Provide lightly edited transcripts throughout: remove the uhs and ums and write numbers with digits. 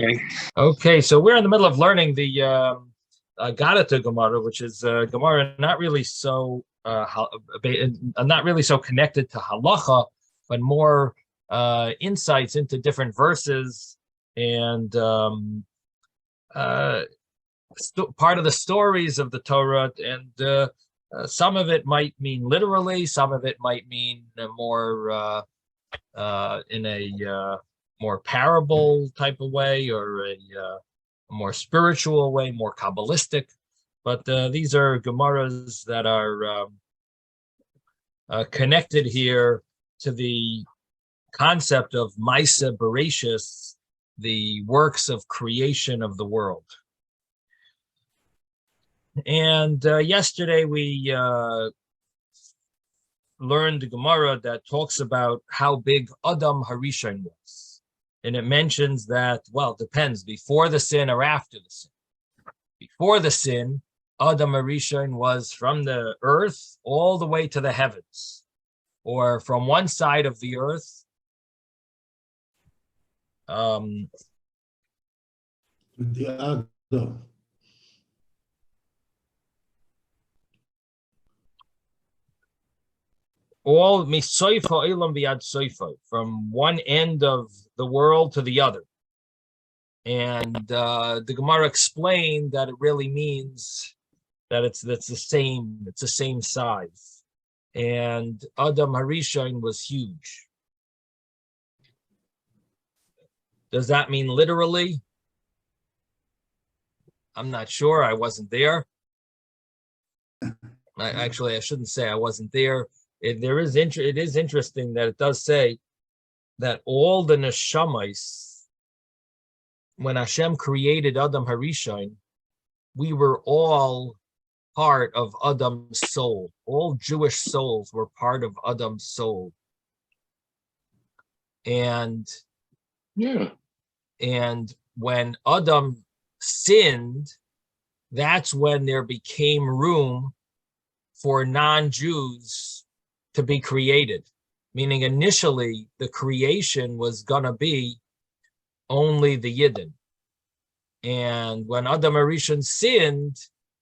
Okay. Okay, so we're in the middle of learning the Gadata Gemara, which is Gemara not really so not really so connected to halacha, but more insights into different verses and part of the stories of the Torah, and some of it might mean literally, some of it might mean more in a more parable type of way, or a more spiritual way, more Kabbalistic. But these are Gemaras that are connected here to the concept of Maisa Bereshis, the works of creation of the world. And yesterday we learned the Gemara that talks about how big Adam Harishon was. And it mentions that, well, it depends, before the sin or after the sin. Before the sin, Adam Harishon was from the earth all the way to the heavens, or from one side of the earth the other. All misoifa ilam biad soifa, from one end of the world to the other. And the Gemara explained that it really means that it's the same size. And Adam Harishon was huge. Does that mean literally? I'm not sure. I wasn't there. I shouldn't say I wasn't there. It is interesting that it does say that all the neshamas, when Hashem created Adam Harishon, we were all part of Adam's soul. All Jewish souls were part of Adam's soul. And when Adam sinned, that's when there became room for non-Jews to be created. Meaning initially the creation was gonna be only the Yidden. And when Adam Harishon sinned,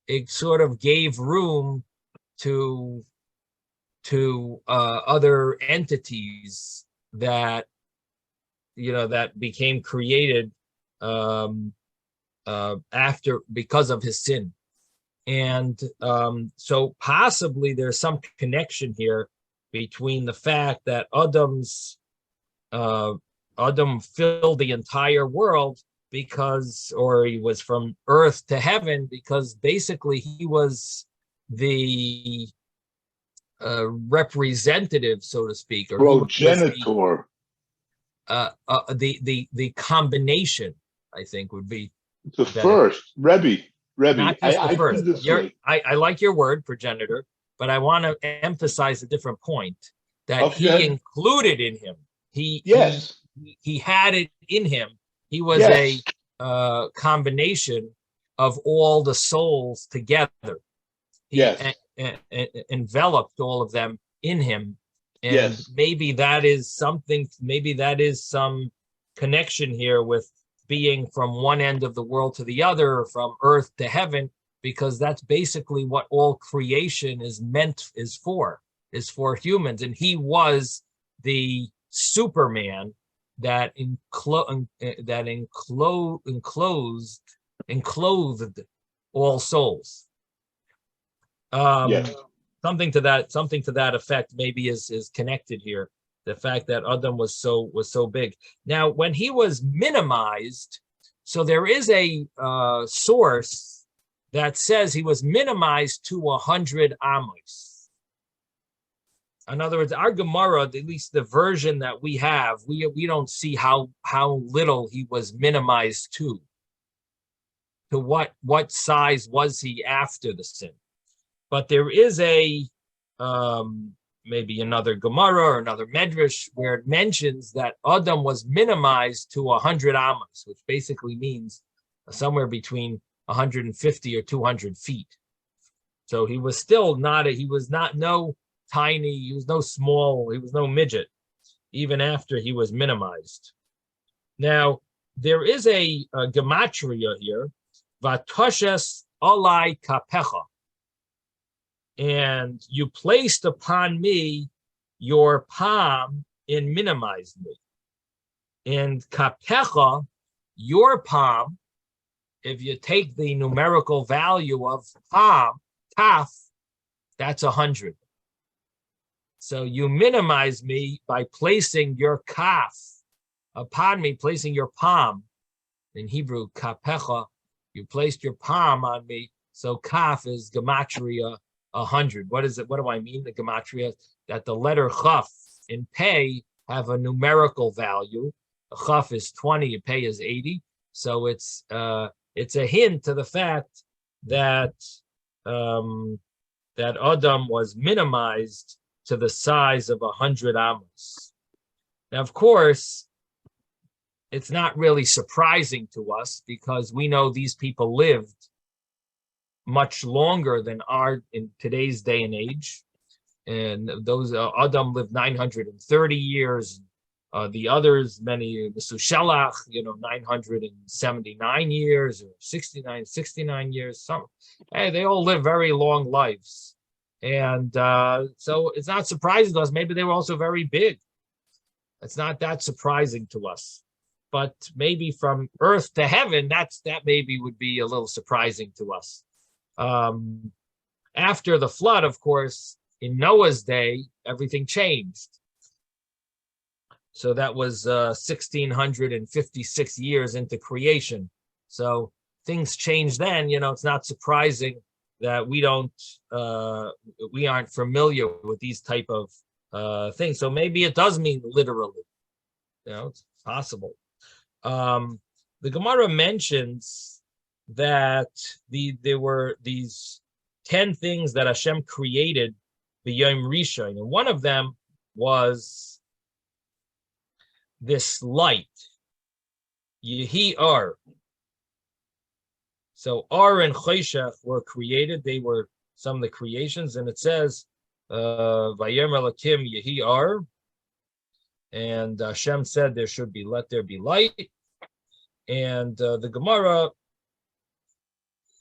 it sort of gave room to other entities that that became created after, because of his sin. And so possibly there's some connection here between the fact that Adam filled the entire world or he was from earth to heaven, because basically he was the representative, so to speak, or progenitor. The combination, I think, would be the first Rebbe. Not just the first. I like your word, progenitor, but I want to emphasize a different point, that he included in him. He had it in him. He was a combination of all the souls together. He enveloped all of them in him. And maybe that is something, maybe that is some connection here with being from one end of the world to the other, or from earth to heaven, because that's basically what all creation is for humans. And he was the Superman that enclosed all souls. Something to that effect maybe is connected here. The fact that Adam was so big. Now, when he was minimized, so there is a source that says he was minimized to 100 amos. In other words, our Gemara, at least the version that we have, we don't see how little he was minimized to. To what size was he after the sin? But there is a maybe another Gemara or another Medrash where it mentions that Adam was minimized to 100 amos, which basically means somewhere between 150 or 200 feet. So he was still not no tiny, he was no small, he was no midget, even after he was minimized. Now, there is a gematria here, Vatoshes alai kapecha, and you placed upon me your palm and minimized me. And kapecha, your palm, if you take the numerical value of palm, kaf, that's 100. So you minimize me by placing your kaf upon me, placing your palm. In Hebrew, kapecha, you placed your palm on me. So kaf is gematria 100. What is it? What do I mean? The gematria that the letter chaf and pei have a numerical value. A chaf is 20, a pei is 80. So it's a hint to the fact that that Adam was minimized to the size of 100 amos. Now, of course, it's not really surprising to us because we know these people lived much longer than our in today's day and age. And those Adam lived 930 years. The others, many, Mesushelach, 979 years or 69 years. They all live very long lives. And so it's not surprising to us. Maybe they were also very big. It's not that surprising to us. But maybe from earth to heaven, that maybe would be a little surprising to us. After the flood, of course, in Noah's day, everything changed. So that was 1,656 years into creation. So things changed then. It's not surprising that we aren't familiar with these type of things. So maybe it does mean literally. It's possible. The Gemara mentions that there were these 10 things that Hashem created b'yom rishon, and one of them was this light, Yehi Ar. So Ar and Choshech were created; they were some of the creations, and it says, "Vayomer Elokim Yehi Ar," and Hashem said, "Let there be light." And the Gemara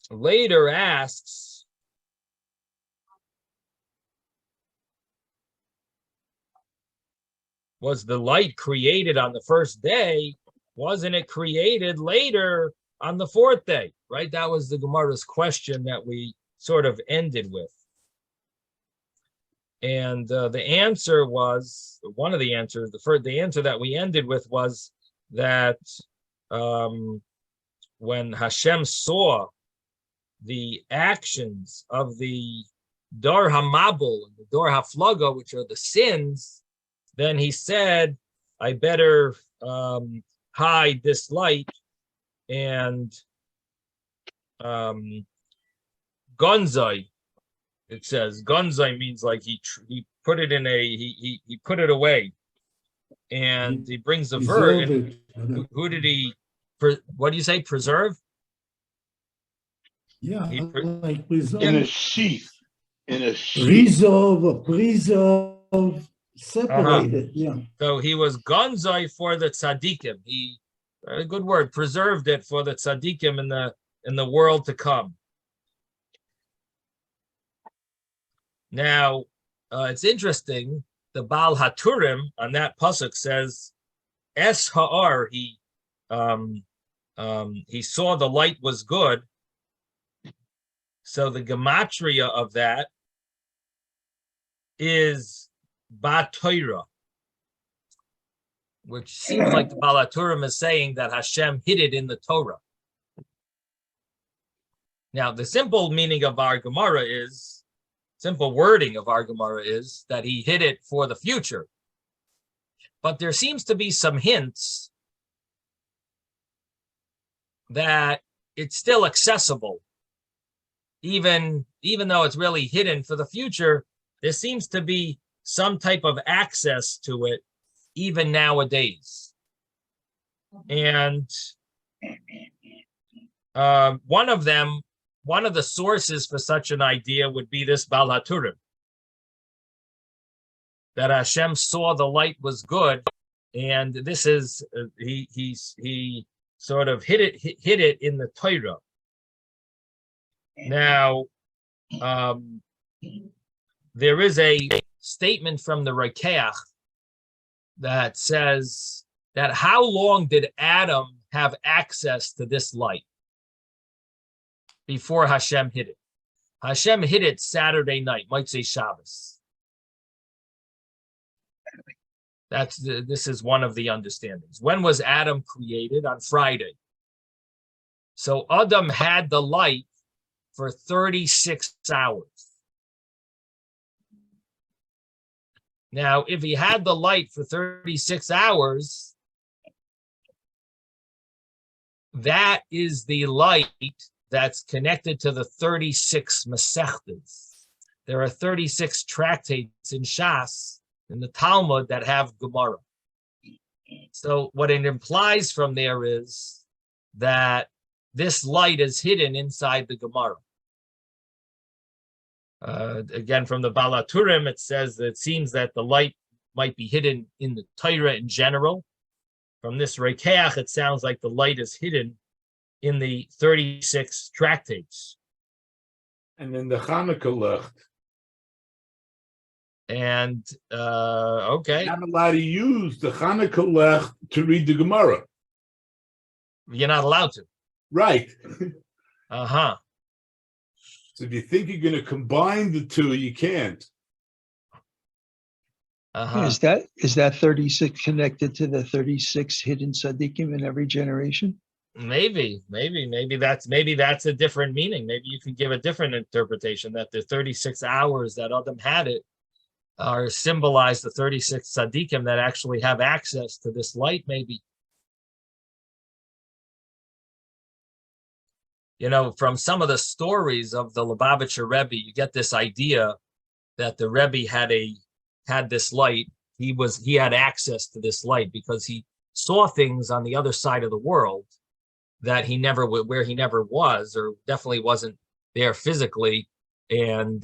later asks, was the light created on the first day? Wasn't it created later on the fourth day? Right? That was the Gemara's question that we sort of ended with. And the answer was, one of the answers, the answer that we ended with was that when Hashem saw the actions of the Dar HaMabul and the Dar HaFlaga, which are the sins, then he said, I better hide this light. And Gonzai, it says, Gonzai means like he put it in he put it away. And he brings a verse. Who did he, what do you say, preserve? Yeah, like preserve. In a sheath. Preserve, separated, yeah. So he was gonzai for the tzaddikim. He, a good word, preserved it for the tzaddikim in the world to come. Now, it's interesting. The Baal Haturim on that pasuk says, "Es ha'ar." He saw the light was good. So the gematria of that is Batoira, which seems like the Baal Haturim is saying that Hashem hid it in the Torah. Now, the simple meaning of our Gemara is, simple wording of our Gemara is that he hid it for the future. But there seems to be some hints that it's still accessible. Even though it's really hidden for the future, there seems to be some type of access to it even nowadays. And one of the sources for such an idea would be this Baal Haturim, that Hashem saw the light was good, and this is he sort of hid it in the Torah. Now, there is a statement from the Rekeach that says that how long did Adam have access to this light before Hashem hid it? Hashem hid it Saturday night, Motzei Shabbos. This is one of the understandings. When was Adam created? On Friday. So Adam had the light for 36 hours. Now, if he had the light for 36 hours, that is the light that's connected to the 36 Masechtas. There are 36 tractates in Shas, in the Talmud, that have Gemara. So what it implies from there is that this light is hidden inside the Gemara. Again, from the Balaturim, it says that it seems that the light might be hidden in the Torah in general. From this Rekeach, it sounds like the light is hidden in the 36 tractates. And then the Hanukkah Licht. And, okay. You're not allowed to use the Hanukkah Licht to read the Gemara. You're not allowed to. Right. Uh-huh. So if you think you're going to combine the two, you can't. Uh-huh. Is that 36 connected to the 36 hidden tzaddikim in every generation? Maybe that's a different meaning. Maybe you could give a different interpretation, that the 36 hours that Adam had it are symbolize the 36 tzaddikim that actually have access to this light, maybe. You know, from some of the stories of the Lubavitcher Rebbe, you get this idea that the Rebbe had this light. He had access to this light because he saw things on the other side of the world that where he never was, or definitely wasn't there physically, and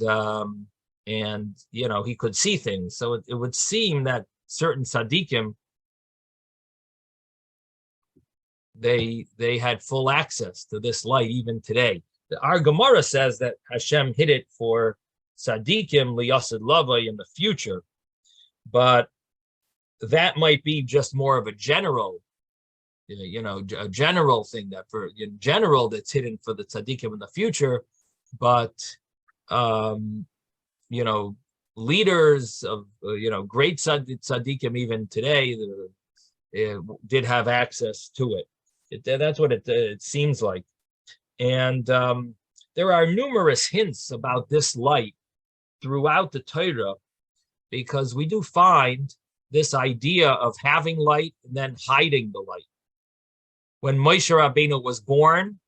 you know, he could see things. So it would seem that certain tzaddikim, they had full access to this light even today. Our Gemara says that Hashem hid it for tzaddikim liyasid lavai in the future, but that might be just more of a general, you know, a general thing, that for in general that's hidden for the tzaddikim in the future. But you know, leaders of you know, great tzaddikim even today did have access to it. That's what it seems like. And there are numerous hints about this light throughout the Torah, because we do find this idea of having light and then hiding the light. When Moshe Rabbeinu was born,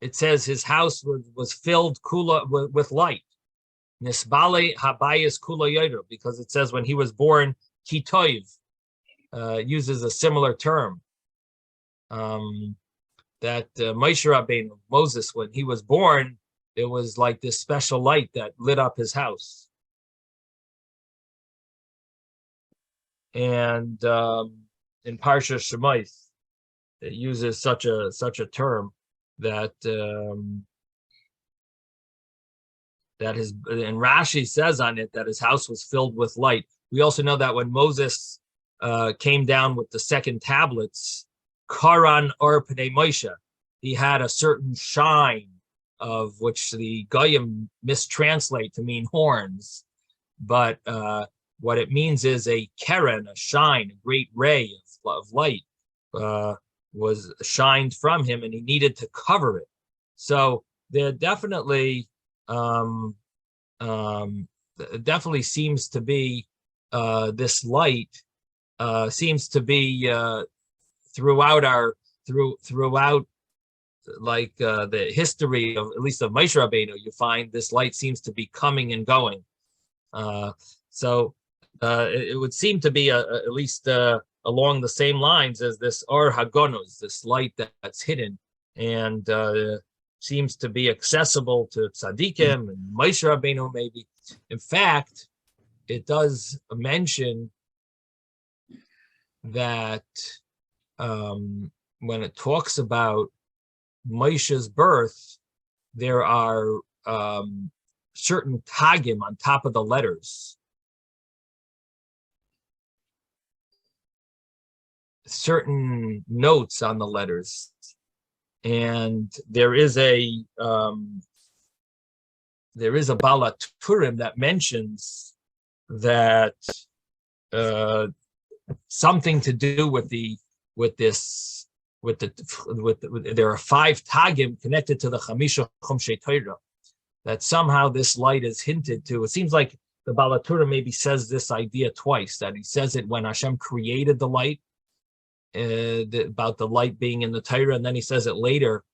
it says his house was filled kula with light. Nisbale habayis kula yoder, because it says when he was born, kitoiv, uses a similar term. That Moshe Rabbeinu, Moses, when he was born, there was like this special light that lit up his house. And in Parsha Shemais, it uses such a term that that his, and Rashi says on it that his house was filled with light. We also know that when Moses came down with the second tablets, Karan or Pnei Moshe, he had a certain shine, of which the Goyim mistranslate to mean horns, but what it means is a keren, a shine, a great ray of light was shined from him, and he needed to cover it. So there definitely definitely seems to be this light seems to be throughout like the history of, at least of Moshe Rabbeinu, you find this light seems to be coming and going. So it would seem to be at least along the same lines as this Or Hagonus, this light that's hidden and seems to be accessible to tzaddikim and Moshe Rabbeinu maybe. In fact, it does mention that when it talks about Moshe's birth, there are certain tagim on top of the letters, certain notes on the letters, and there is a Balaturim that mentions that something to do with there are 5 tagim connected to the Chamisha Chumshei Torah, that somehow this light is hinted to. It seems like the Balaturim maybe says this idea twice, that he says it when Hashem created the light, about the light being in the Torah, and then he says it later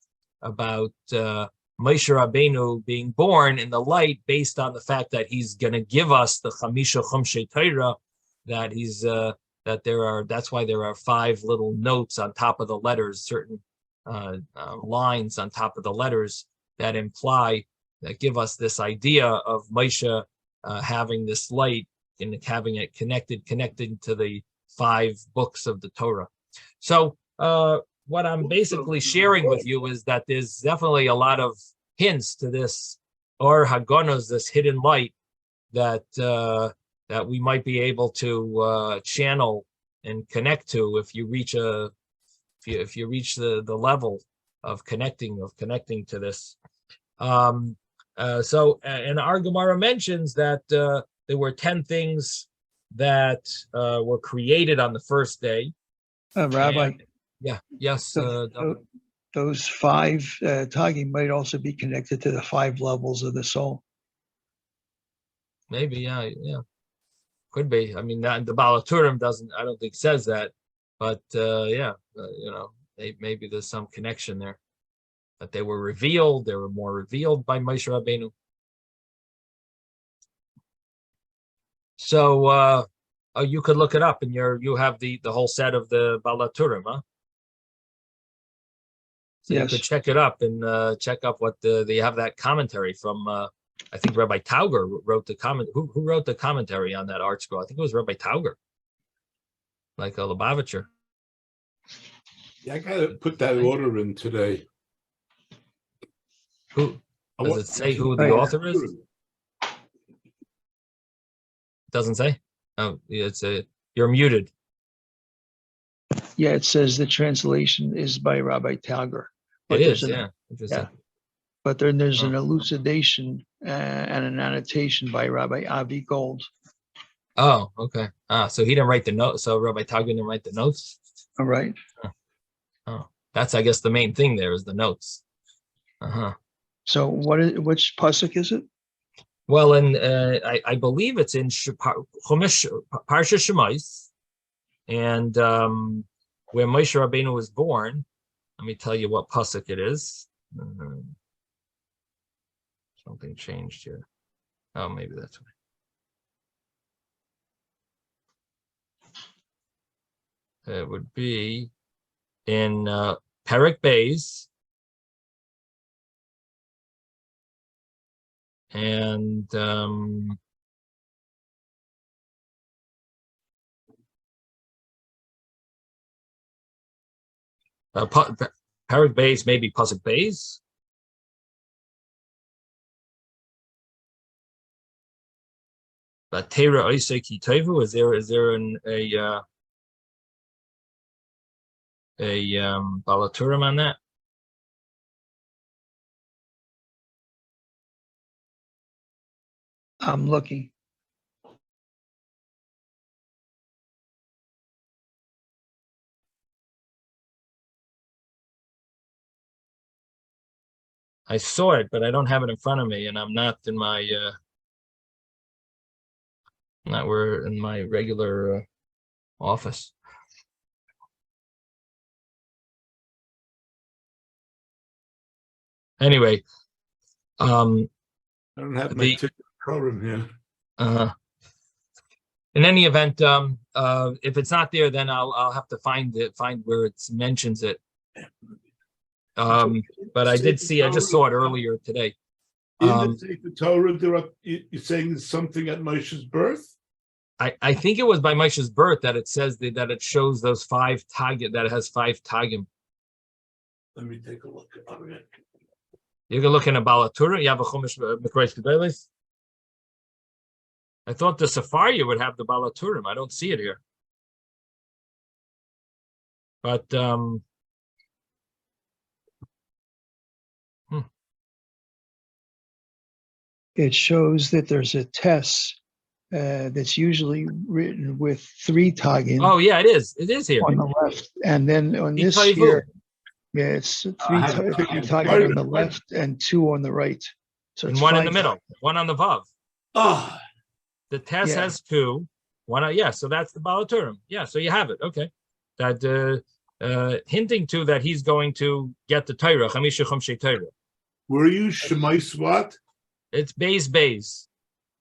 about Moshe Rabbeinu being born in the light, based on the fact that he's going to give us the Chamisha Chumshei Torah, that he's that's why there are 5 little notes on top of the letters, certain lines on top of the letters that give us this idea of Moshe having this light and having it connected to the 5 books of the Torah. So what I'm basically sharing with you is that there's definitely a lot of hints to this Or Hagonos, this hidden light that that we might be able to channel and connect to if you reach the level of connecting to this. So and our Gemara mentions that there were 10 things that were created on the first day. Rabbi. And, yeah. Yes. Those 5 tagim might also be connected to the 5 levels of the soul. Maybe, yeah, could be. I mean, the Balaturim I don't think says that, but maybe there's some connection there, that they were more revealed by Moshe Rabbeinu. So you could look it up, and you have the whole set of the Balaturim, huh? So yes. You could check it up and check up what they have that commentary from. I think Rabbi Tauger wrote the comment. Who wrote the commentary on that art scroll? I think it was Rabbi Tauger, like a Lubavitcher. Yeah, I gotta put that order in today. Who does it say who the author is? Doesn't say. Oh, it's you're muted. Yeah, it says the translation is by Rabbi Tauger. It is, yeah. Interesting. Yeah. But then there's an elucidation and an annotation by Rabbi Avi Gold. Oh, okay. So he didn't write the notes. So Rabbi Tauger didn't write the notes. All right. Oh, that's, I guess, the main thing there is the notes. So which pasuk is it? Well, I believe it's in Chumash Parsha Shemais, and where Moshe Rabbeinu was born. Let me tell you what pasuk it is. Something changed here. Oh, maybe that's right. It would be in Perek Beis, and Perek Beis, maybe pasuk Beis. But Tera Oisei Ki Tovu, is there a Balaturim on that? I'm looking. I saw it, but I don't have it in front of me, and I'm not in my we're in my regular office. Anyway, I don't have my program here. In any event, if it's not there, then I'll have to find where it mentions it. But I just saw it earlier today. In the Sefer Torah, you're saying there's something at Moshe's birth? I think it was by Moshe's birth that it says that it shows those 5 tagim, that it has 5 tagim. Let me take a look. Okay. You can look in a Balatura. You have a Chumash Mikrais Gedolos. I thought the Sefaria would have the Balaturim. I don't see it here. But It shows that there's a test that's usually written with 3 tagin oh yeah, it is. It is here. on the left, and then on this Taivu. here, yeah, it's 3 have it. tagin on the left and 2 on the right. So And it's 1 in the 5 middle, 1 on the Vav. Ah, The test Yeah. has 2. 1 yeah, so that's the Balaturim. Yeah, so you have it. Okay. That hinting to that he's going to get the Torah, Chamisha Chumshei Torah. were you Shemai Swat? It's Bays.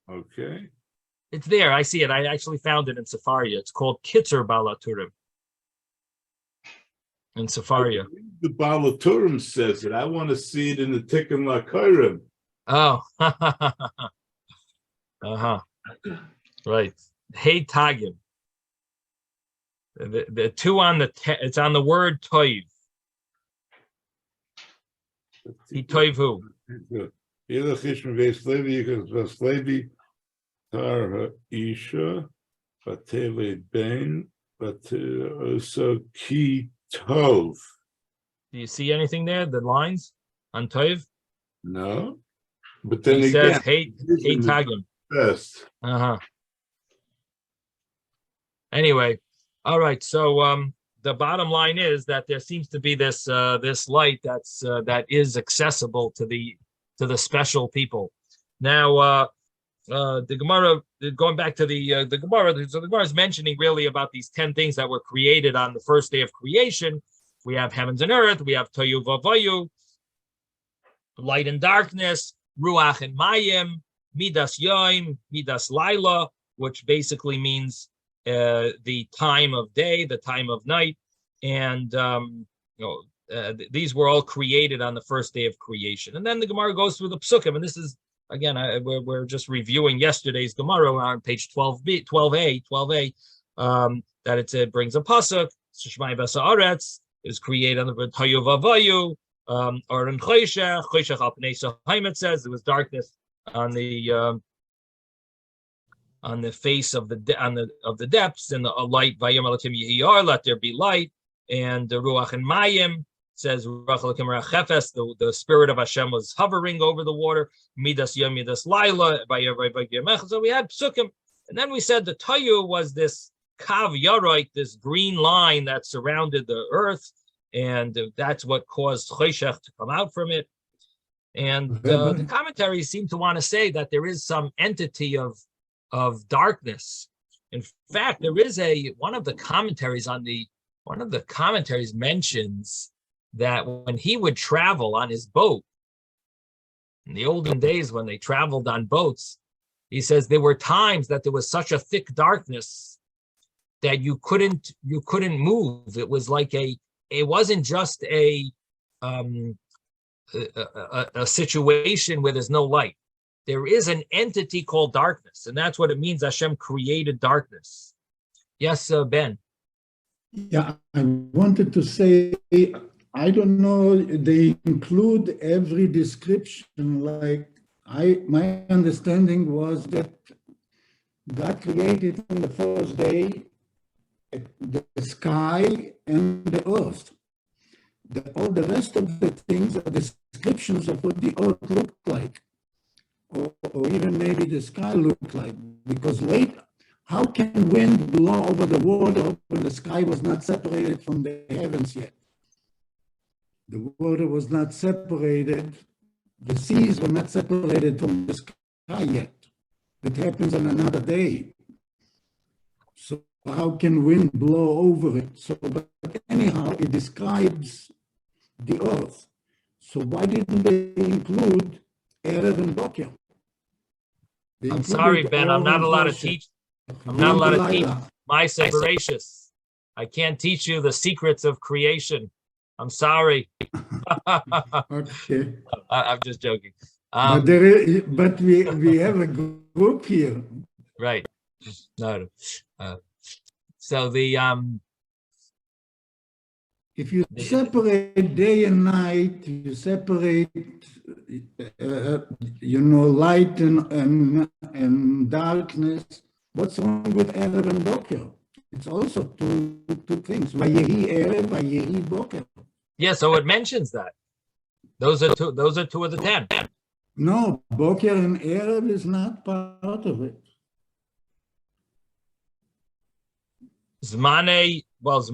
Okay. It's there. I see it. I actually found it in Sefaria. It's called Kitzer Balaturim. In Sefaria. The Balaturim says it. I want to see it in the Tikkun Lakairim. Oh. Uh-huh. Right. Hey Tagim. The 2 on the it's on the word toiv. He toivu. Either Chishma Veis Levi, you can Veis Levi, Tar Isha, Batele Ben, but also Ki Tov. Do you see anything there? The lines on toiv? No, but then He again, says hey Tagim. best. Uh-huh. Anyway, all right. So the bottom line is that there seems to be this this light that is accessible to the special people. Now the Gemara, going back to the Gemara, so the Gemara is mentioning really about these 10 things that were created on the first day of creation. We have heavens and earth, we have Toyu Vavayu, light and darkness, Ruach and Mayim, Midas Yoim, Midas Laila, which basically means the time of day, the time of night, and these were all created on the first day of creation. And then the Gemara goes through the Psukim, and this is again we're just reviewing yesterday's Gemara on page 12a, that it brings a pasuk. Shishmai V'Sa'aretz is created on the Toyu Vavayu, or in Choshech al Pnei Sohaim. It says there was darkness on the face of the depths, and the light vayom elakim yihiyar, let there be light, and the ruach and mayim says ruach elakim rachefes, the spirit of Hashem was hovering over the water, midas yom midas laila vayom. So we had psukim, and then we said the tayu was this kav yaroik, this green line that surrounded the earth, and that's what caused choshech to come out from it. And the commentaries seem to want to say that there is some entity of darkness. In fact, there is one of the commentaries mentions that when he would travel on his boat in the olden days, when they traveled on boats, he says there were times that there was such a thick darkness that you couldn't move. It was like it wasn't just a situation where there's no light. There is an entity called darkness, and that's what it means. Hashem created darkness. Yes, Ben. Yeah, I wanted to say, I don't know, they include every description. Like my understanding was that God created on the first day the sky and the earth. All the rest of the things are descriptions of what the earth looked like, or even maybe the sky looked like. Because how can wind blow over the water when the sky was not separated from the heavens yet? The water was not separated, the seas were not separated from the sky yet. It happens on another day. So how can wind blow over it? So, but anyhow, it describes the earth. So why didn't they include Erev and Boker? I'm sorry, Ben. I'm not allowed to teach. I'm not allowed to teach my separacious. I can't teach you the secrets of creation. I'm sorry. Okay. I'm just joking. But we have a group here. Right. No. So the If you separate day and night, you separate, light and darkness. What's wrong with Erev and Boker? It's also two things. Vayehi Erev, Vayehi Boker. yeah, so it mentions that. Those are two of the 10. No, Boker and Erev is not part of it. Zmane, well,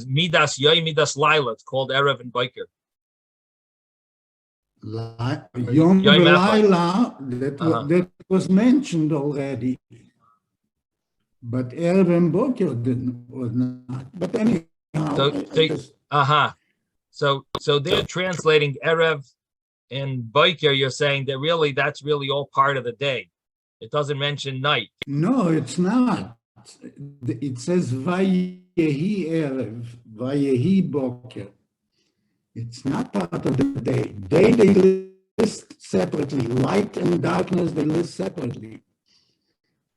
Midas Yoy, Midas Laila. It's called Erev and Biker. Yom Yom Laila, that was mentioned already. But Erev and Boker was not. But anyhow, So they're translating Erev and Biker. You're saying that that's really all part of the day. It doesn't mention night. No, it's not. It says Vayehi Erev, Vayehi Boker. It's not part of the day. Day they list separately. Light and darkness they list separately.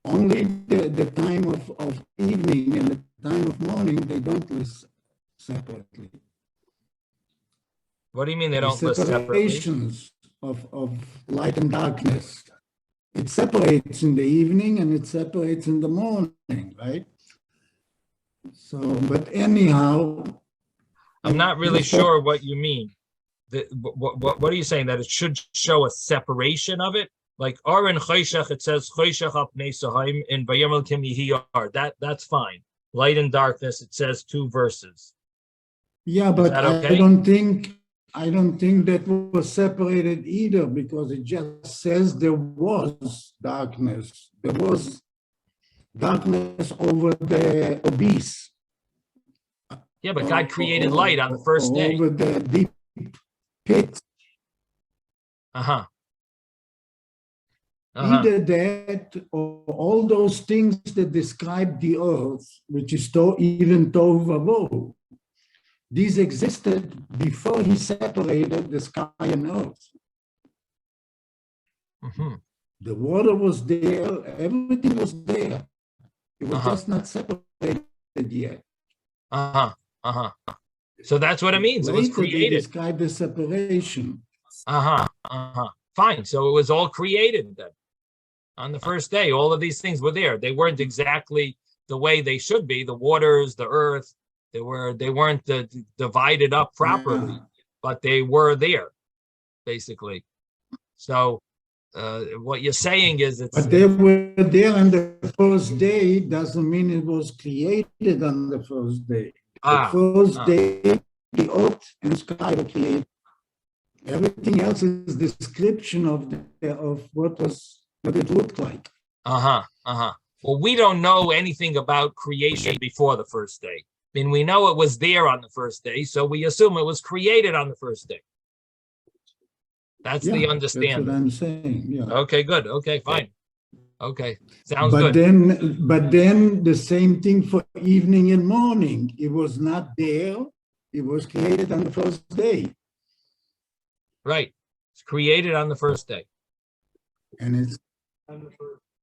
Only the time of evening and the time of morning they don't list separately. What do you mean they don't list separately? Separations of light and darkness. It separates in the evening and it separates in the morning, right? So, but anyhow, I'm not really sure what you mean. What are you saying? That it should show a separation of it? Like Aron Choshech, it says Choshech al pnei Sahaim in Vayom Elokim Yehi Or. That's fine. Light and darkness, it says 2 verses. Yeah, but okay? I don't think that was separated either, because it just says there was darkness. There was darkness over the abyss. Yeah, but God created light on the first day. Over the deep pit. Either that or all those things that describe the earth, which is even Tohu Vavohu. These existed before he separated the sky and earth. The water was there, everything was there. It was just not separated yet. So that's what it means. Later, it was created. They describe the separation. Fine. So it was all created then. On the first day, all of these things were there. They weren't exactly the way they should be. The waters, the earth, they weren't divided up properly, but they were there, basically. So what you're saying is but they were there on the first day doesn't mean it was created on the first day. The first day, the earth and sky were created. Everything else is description of what it looked like. Well, we don't know anything about creation before the first day. I mean, we know it was there on the first day, so we assume it was created on the first day. That's the understanding. That's what I'm saying. Yeah. Okay, good. Okay, fine. Okay, sounds good. But then the same thing for evening and morning. It was not there. It was created on the first day. Right. It's created on the first day. And it's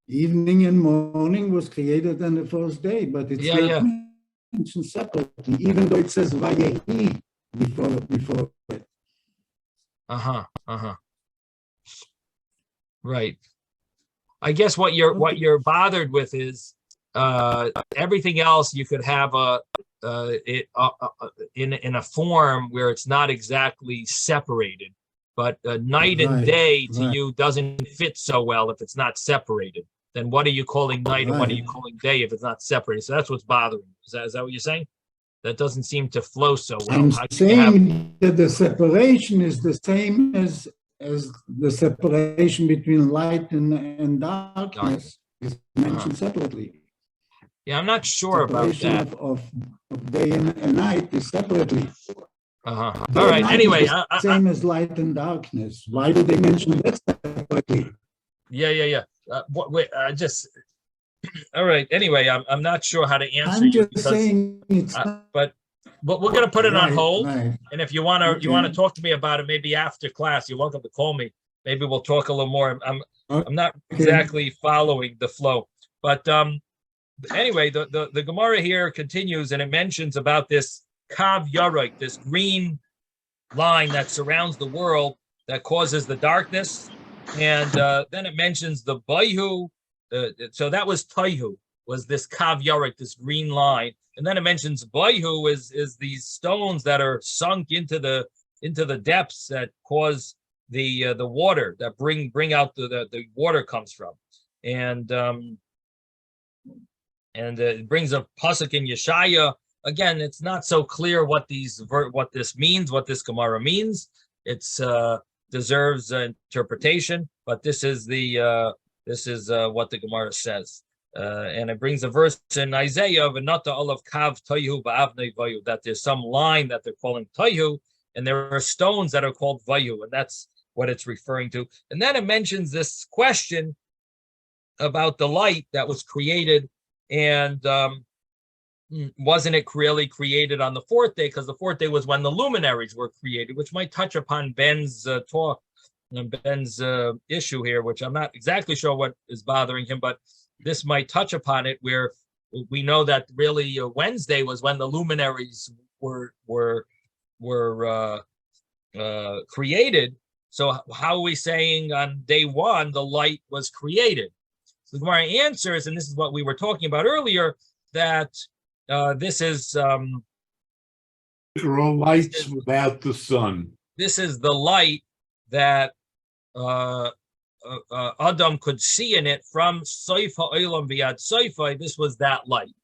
evening and morning was created on the first day, but it's not mentioned separately, even though it says Vayehi before it. Right. I guess what you're bothered with is everything else you could have in a form where it's not exactly separated, but night and day to you doesn't fit so well if it's not separated. Then what are you calling night and what are you calling day if it's not separated? So that's what's bothering you. Is that what you're saying? That doesn't seem to flow so well. I'm saying that the separation is the same as the separation between light and darkness is mentioned separately. Yeah, I'm not sure about that. Of day and night is separately. All right. Anyway, same as light and darkness. Why do they mention that separately? Yeah. All right. Anyway, I'm not sure how to answer I'm just saying it's but we're going to put it on hold. Right. And if you want to talk to me about it, maybe after class, you're welcome to call me. Maybe we'll talk a little more. I'm not exactly following the flow, But anyway, the Gemara here continues, and it mentions about this Kav Yarek, this green line that surrounds the world that causes the darkness. And then it mentions the Bayhu. So that was Taihu, was this Kav Yarek, this green line. And then it mentions Bayhu is these stones that are sunk into the depths that cause the water, that bring out the water comes from. And it brings a pasuk in Yeshaya. Again, it's not so clear what this means, what this Gemara means. It's deserves interpretation, but this is what the Gemara says. And it brings a verse in Isaiah of Anata Olav Kav Toihu Ba'avnei Vayu, that there's some line that they're calling Toihu, and there are stones that are called Vayu, and that's what it's referring to. And then it mentions this question about the light that was created, and wasn't it really created on the fourth day? Because the fourth day was when the luminaries were created, which might touch upon Ben's talk and Ben's issue here, which I'm not exactly sure what is bothering him, but this might touch upon it, where we know that really Wednesday was when the luminaries were created. So how are we saying on day one the light was created? So the Gemara answers, and this is what we were talking about earlier, that this is there are all lights without the sun. This is the light that Adam could see in it from Soifa Olam V'Yad Soifa. This was that light.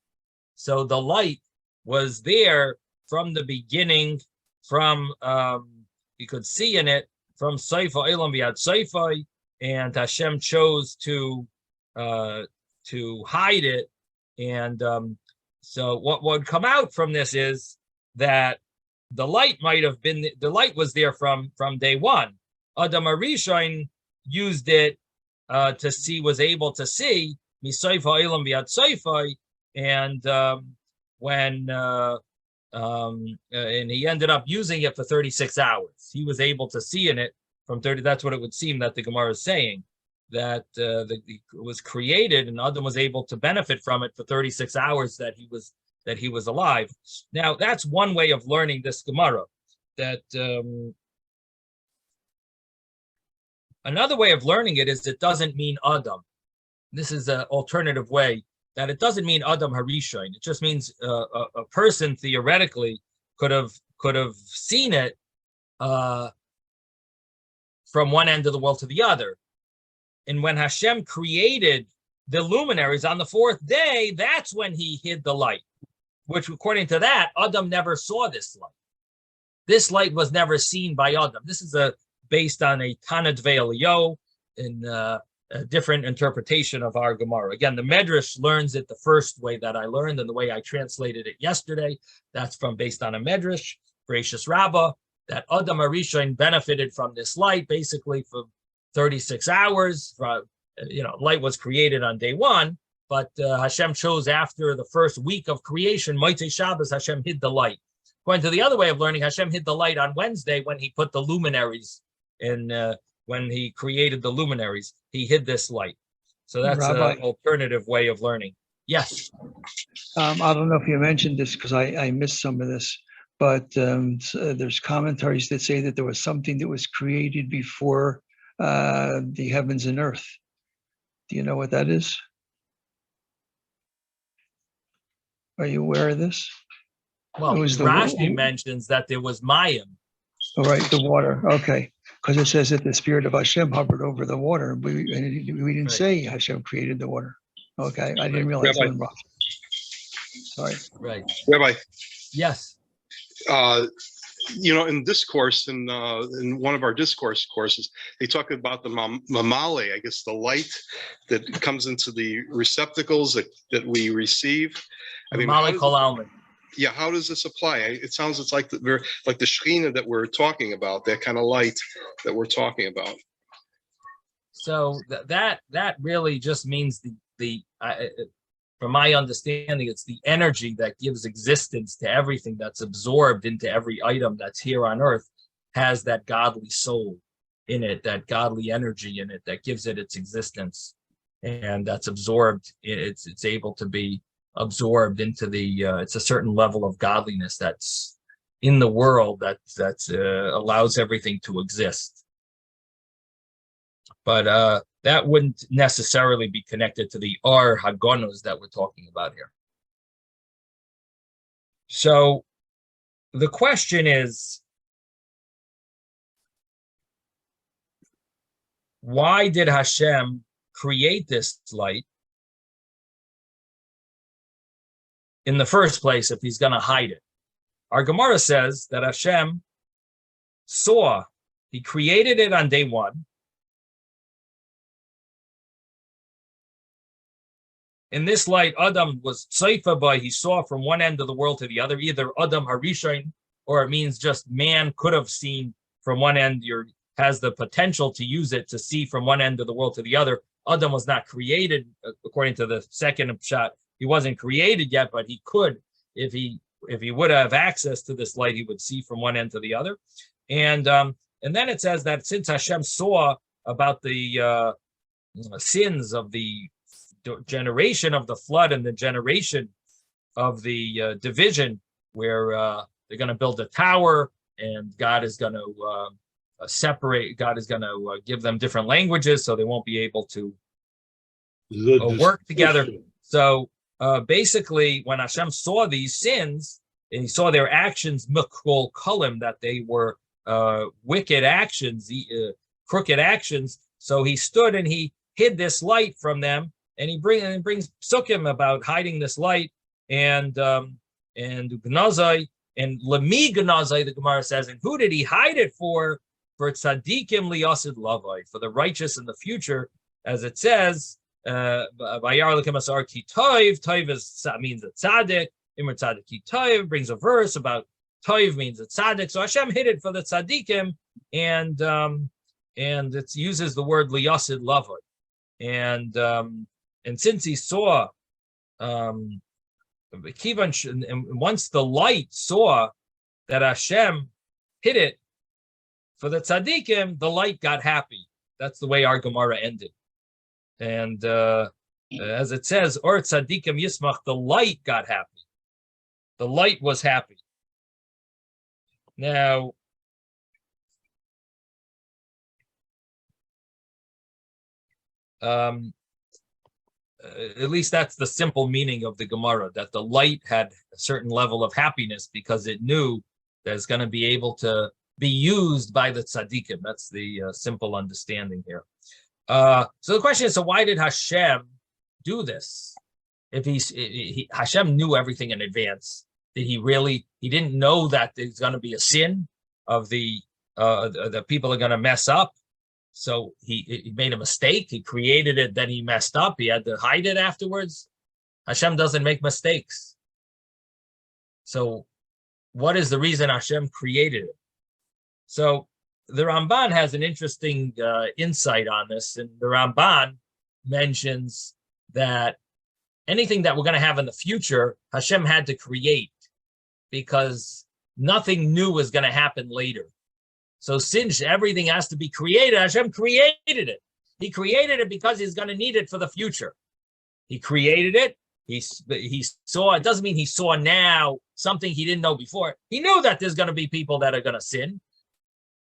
So the light was there from the beginning, from you could see in it from Soifa Olam V'Yad Soifa, and Hashem chose to hide it. And so what would come out from this is that the light was there from day one. Adam Arishon used it to see, was able to see Misayfa Ilam Biad Sayfa, and and he ended up using it for 36 hours. He was able to see in it from 30. That's what it would seem that the Gemara is saying, that it was created and Adam was able to benefit from it for 36 hours that he was alive. Now that's one way of learning this Gemara. That another way of learning it is it doesn't mean Adam. This is an alternative way, that it doesn't mean Adam Harishon. It just means a person theoretically could have seen it from one end of the world to the other. And when Hashem created the luminaries on the fourth day, that's when he hid the light, which according to that, Adam never saw this light. This light was never seen by Adam. This is based on a Tanad Ve'Eliyahu in a different interpretation of our Gemara. Again, the Medrash learns it the first way that I learned, and the way I translated it yesterday, that's based on a Medrash, Gracious Rabbah, that Adam Harishon benefited from this light basically for 36 hours. Light was created on day one, but Hashem chose after the first week of creation, Motzei Shabbos, Hashem hid the light. According to the other way of learning, Hashem hid the light on Wednesday when he put the luminaries in, when he created the luminaries, he hid this light. So that's an alternative way of learning. Yes. I don't know if you mentioned this because I missed some of this, but there's commentaries that say that there was something that was created before the heavens and earth. Do you know what that is? Are you aware of this? Well, Rashi mentions that there was Mayim. Oh, right, the water. Okay, because it says that the spirit of Hashem hovered over the water. We didn't say Hashem created the water. Okay, I didn't realize. Sorry. Right. Rabbi. Yes. In discourse, in one of our discourse courses, they talk about the mamale, I guess the light that comes into the receptacles that we receive. I mean, how does this apply? It sounds it's like the Shekhinah that we're talking about, that kind of light that we're talking about. So that really just means from my understanding, it's the energy that gives existence to everything that's absorbed into every item that's here on earth, has that godly soul in it, that godly energy in it that gives it its existence. and that's absorbed. It's able to be absorbed into the. It's a certain level of godliness that's in the world that allows everything to exist. But that wouldn't necessarily be connected to the Ar Hagonos that we're talking about here. So the question is, why did Hashem create this light in the first place if he's going to hide it? Our Gemara says that Hashem saw, he created it on day one. In this light, Adam was tzaifa by, he saw from one end of the world to the other, either Adam Harishon, or it means just man could have seen from one end, has the potential to use it to see from one end of the world to the other. Adam was not created, according to the second shot. He wasn't created yet, but he could, if he would have access to this light, he would see from one end to the other. And then it says that since Hashem saw about the sins of the generation of the flood and the generation of the division, where they're going to build a tower and God is going to separate, God is going to give them different languages so they won't be able to work together. So basically, when Hashem saw these sins and he saw their actions, mikol kolim, that they were wicked actions, crooked actions, so he stood and he hid this light from them. And he brings psukim about hiding this light, and gnazai and lemi gnazai, the Gemara says, and who did he hide it for? For tzadikim liyasid lavai, for the righteous in the future, as it says, vayar lekem asar ki toiv. Toiv means a tzaddik. Imer tzaddik ki toiv brings a verse about toiv means a tzaddik. So Hashem hid it for the tzadikim, and it uses the word liyasid lavai, and since he saw, and once the light saw that Hashem hid it for the tzaddikim, the light got happy. That's the way our Gemara ended. And as it says, or tzaddikim yismach, the light got happy. The light was happy. Now, at least that's the simple meaning of the Gemara, that the light had a certain level of happiness because it knew that it's going to be able to be used by the tzaddikim. That's the simple understanding here. So the question is, so why did Hashem do this? If Hashem knew everything in advance, did he really? He didn't know that there's going to be a sin of the people are going to mess up. So he made a mistake. He created it, then he messed up. He had to hide it afterwards. Hashem doesn't make mistakes. So what is the reason Hashem created it? So the Ramban has an interesting insight on this. And the Ramban mentions that anything that we're going to have in the future, Hashem had to create because nothing new is going to happen later. So since everything has to be created, Hashem created it. He created it because he's going to need it for the future. He created it. He saw, it doesn't mean he saw now something he didn't know before. He knew that there's going to be people that are going to sin.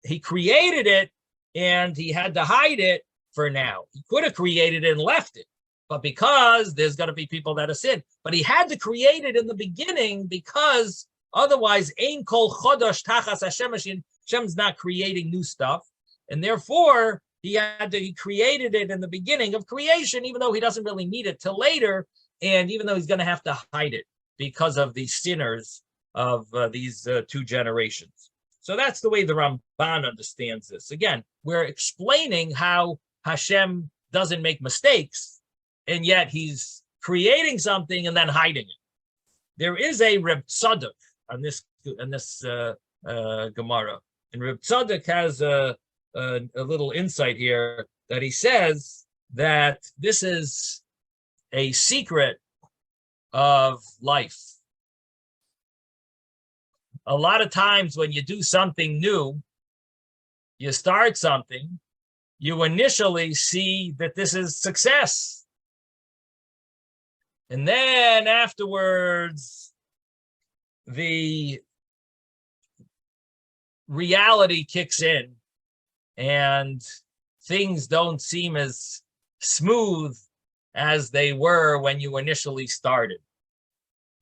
He created it and he had to hide it for now. He could have created it and left it, but because there's going to be people that are sin. But he had to create it in the beginning because otherwise, ein kol chodosh tachas Hashem. Hashem's not creating new stuff, and therefore he created it in the beginning of creation, even though he doesn't really need it till later, and even though he's going to have to hide it because of the sinners of these two generations. So that's the way the Ramban understands this. Again, we're explaining how Hashem doesn't make mistakes, and yet he's creating something and then hiding it. There is a Reb Tzadok on this Gemara. And Reb Tzadok has a little insight here that he says that this is a secret of life. A lot of times when you do something new, you start something, you initially see that this is success. And then afterwards, the reality kicks in and things don't seem as smooth as they were when you initially started.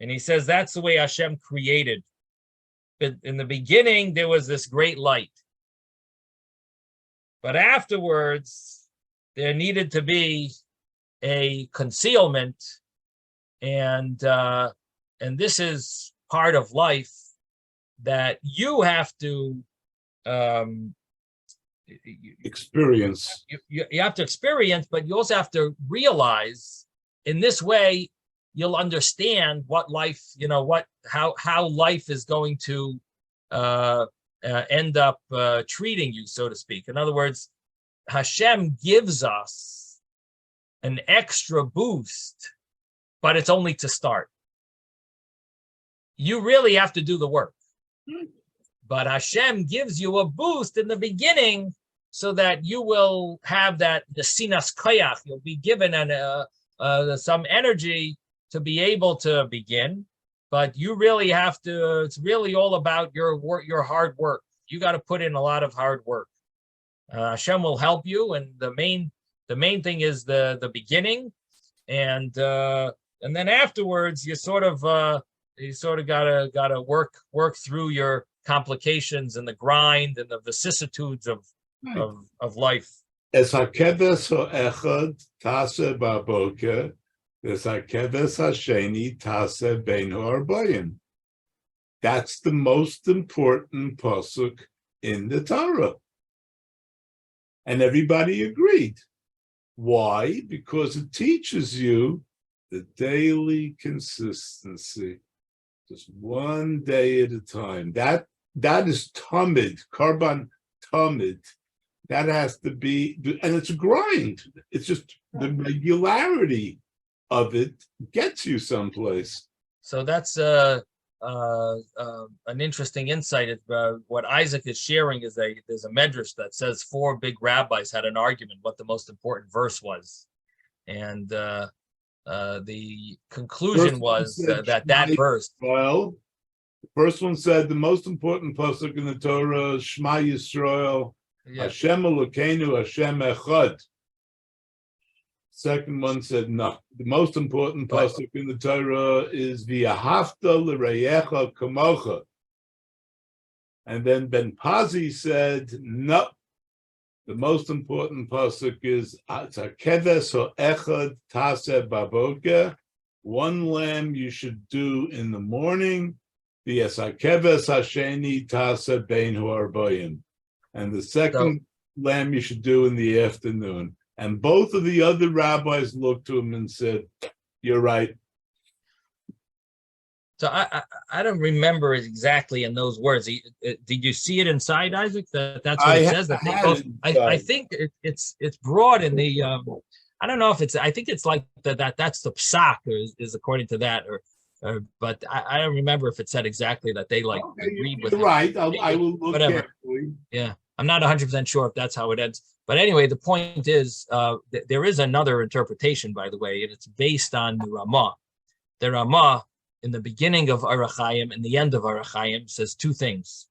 And he says that's the way Hashem created. In the beginning, there was this great light. But afterwards, there needed to be a concealment, and this is part of life that you have to Experience. you have to experience, but you also have to realize. In this way, you'll understand what life, how life is going to end up treating you, so to speak. In other words, Hashem gives us an extra boost, but it's only to start. You really have to do the work. But Hashem gives you a boost in the beginning so that you will have the sinas koyach. You'll be given some energy to be able to begin. But you really have to, it's really all about your work, your hard work. You got to put in a lot of hard work. Hashem will help you, and the main thing is the beginning, and then afterwards you sort of gotta work through your complications and the grind and the vicissitudes of life. Es hakeves ha'echad tase ba'boker, es hakeves ha'sheni tase bein ha'arbayim. That's the most important pasuk in the Torah. And everybody agreed. Why? Because it teaches you the daily consistency. Just one day at a time. That is tamid, karban tamid. That has to be, and it's a grind. It's just the regularity of it gets you someplace. So that's an interesting insight. What Isaac is sharing is there's a medrash that says 4 big rabbis had an argument what the most important verse was, and the conclusion was that verse. Well, the first one said the most important pasuk in the Torah is Shema Yisrael, Hashem Elokeinu, Hashem Echad. Second one said no. The most important pasuk in the Torah is V'ahavta l'reyecha kamocha. And then Ben Pazi said no. The most important pasuk is Keves ha'echad taseh baboker. One lamb you should do in the morning. V'asakeves hasheni taseh bein ha'arbayim. And the second lamb you should do in the afternoon. And both of the other rabbis looked to him and said, "You're right." So I don't remember it exactly in those words. Did you see it inside, Isaac? That's what it says. That I think it's broad in the. I don't know if it's. I think it's like that's the psak is according to that, but I don't remember if it said exactly that they agreed with it. Right. I will look carefully. Yeah, I'm not 100% sure if that's how it ends. But anyway, the point is, there is another interpretation, by the way, and it's based on the Ramah. The Ramah, in the beginning of Orach Chaim and the end of Orach Chaim, says 2 things.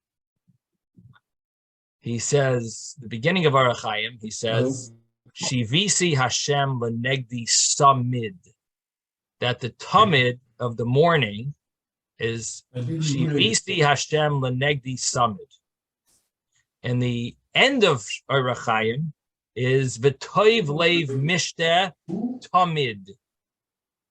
He says, the beginning of Orach Chaim, he says, Shivisi Hashem lenegdi samid, that the tamid of the morning is Shivisi Hashem lenegdi samid. And the end of Orach Chaim is V'toiv leiv mishteh tamid.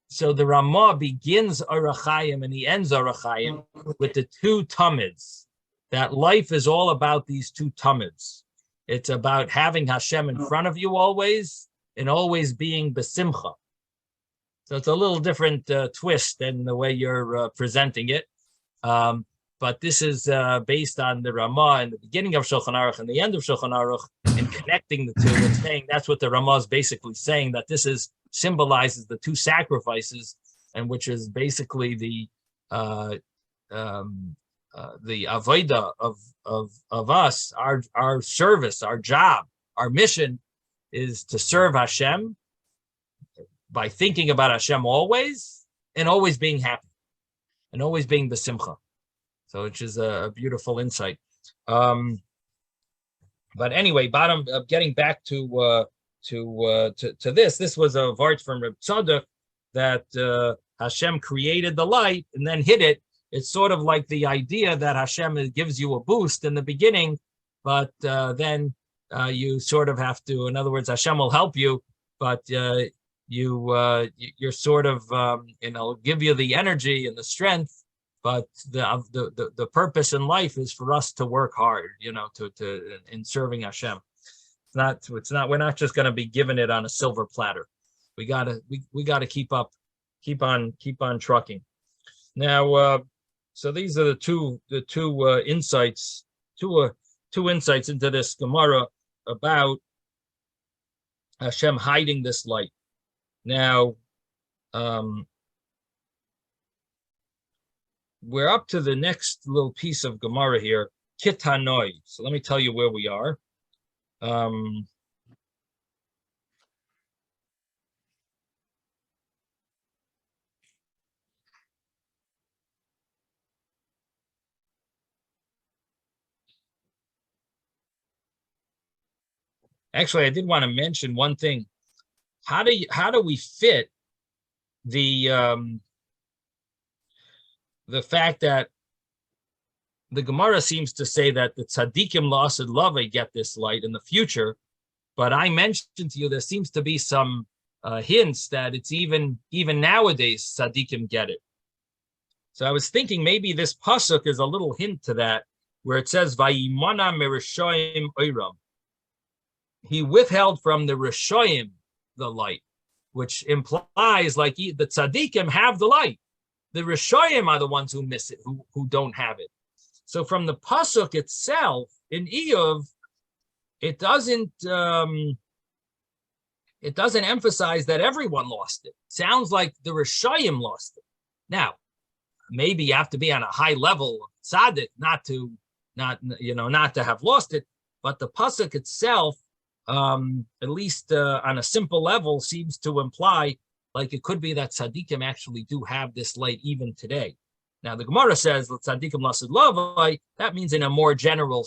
So the Ramah begins Orach Chaim and he ends Orach Chaim with the 2 tamids. That life is all about these 2 tamids. It's about having Hashem in front of you always and always being besimcha. So it's a little different twist than the way you're presenting it. But this is based on the Ramah in the beginning of Shulchan Aruch and the end of Shulchan Aruch, and connecting the 2 and saying that's what the Ramah is basically saying, that this symbolizes the 2 sacrifices, and which is basically the avodah of us, our service, our job, our mission is to serve Hashem by thinking about Hashem always, and always being happy, and always being besimcha. So, which is a beautiful insight. But anyway, getting back to this. This was a vart from Reb Tzadok that Hashem created the light and then hid it. It's sort of like the idea that Hashem gives you a boost in the beginning, but then you sort of have to. In other words, Hashem will help you, but you're sort of give you the energy and the strength. But the purpose in life is for us to work hard, to in serving Hashem. It's not. We're not just going to be given it on a silver platter. We gotta keep on trucking. Now, so these are the two insights, two insights into this Gemara about Hashem hiding this light. Now, we're up to the next little piece of Gemara here, Kitanoi. So let me tell you where we are. Actually, I did want to mention one thing. How do we fit the fact that the Gemara seems to say that the tzaddikim l'asad lava get this light in the future, but I mentioned to you there seems to be some hints that it's even nowadays tzaddikim get it. So I was thinking maybe this pasuk is a little hint to that, where it says vayimana merishoyim oiram. He withheld from the rishoyim the light, which implies like the tzaddikim have the light. The rishoyim are the ones who miss it, who don't have it. So from the pasuk itself in Iyov, it doesn't emphasize that everyone lost it. It sounds like the rishoyim lost it. Now, maybe you have to be on a high level of tzaddik not to have lost it, but the pasuk itself, at least on a simple level, seems to imply like it could be that tzaddikim actually do have this light even today. Now the Gemara says tzaddikim lasid lavai. That means in a more general,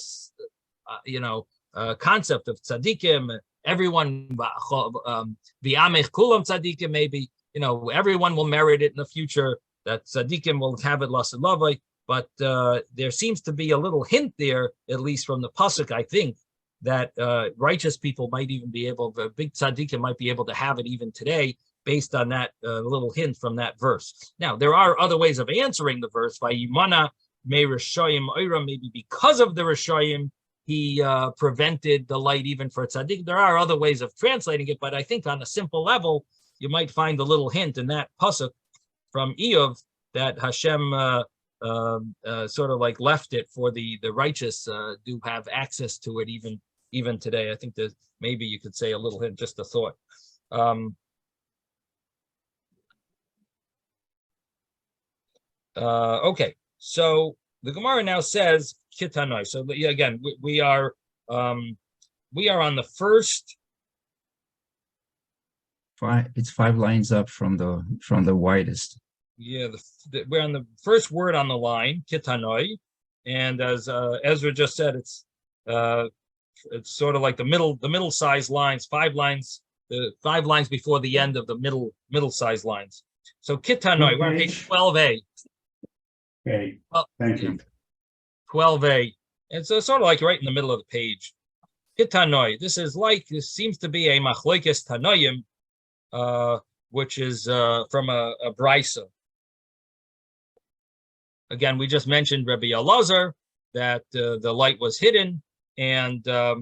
concept of tzaddikim. Everyone, v'amech kulam tzaddikim. Maybe everyone will merit it in the future. That tzaddikim will have it lasid lavai. But there seems to be a little hint there, at least from the pasuk, I think, that righteous people might even be able, big tzaddikim might be able to have it even today, based on that little hint from that verse. Now, there are other ways of answering the verse. Vayimana me rishoyim oira, maybe because of the rishoyim, he prevented the light even for tzaddik. There are other ways of translating it, but I think on a simple level, you might find a little hint in that pasuk from Iyov that Hashem sort of like left it for the righteous do have access to it even today. I think that maybe you could say a little hint, just a thought. Okay, so the Gemara now says Kitanoi. So again, we are on the first. It's 5 lines up from the widest. Yeah, we're on the first word on the line, Kitanoi, and as Ezra just said, it's sort of like the middle size lines, 5 lines, the 5 lines before the end of the middle size lines. So Kitanoi, we're on page 12a. Okay, thank you. 12a. It's sort of like right in the middle of the page. Kitanoi. This seems to be a machloikes tanoim, which is from a brisa. Again, we just mentioned Rabbi Elazar that the light was hidden and a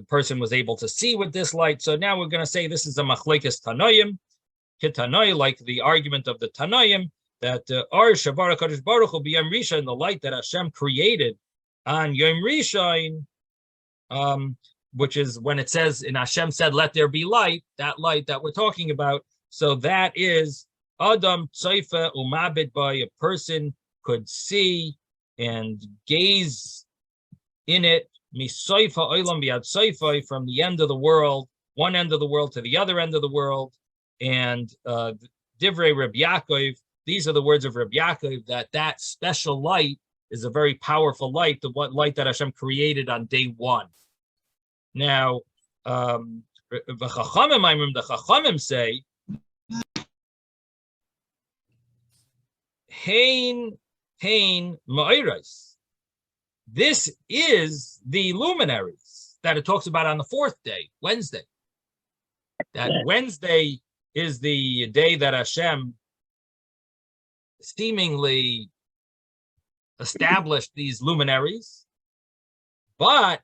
person was able to see with this light. So now we're going to say this is a machloikes tanoim. Kitanoi, like the argument of the tanoim, that Ar Shavar HaKadosh Baruch Hu b'Yom Rishon, the light that Hashem created on Yom Rishon, which is when it says, and Hashem said, let there be light, that light that we're talking about. So that is Adam Tzaifa Umabit by a person could see and gaze in it, Misaifa Olam Biad Saifa, from the end of the world, one end of the world to the other end of the world, and Divrei Reb Yaakov, these are the words of Reb Yaakov, that special light is a very powerful light, the light that Hashem created on day one. Now, the Chachamim say, Hein Ma'iris. This is the luminaries that it talks about on the fourth day, Wednesday. That Wednesday is the day that Hashem seemingly established these luminaries, but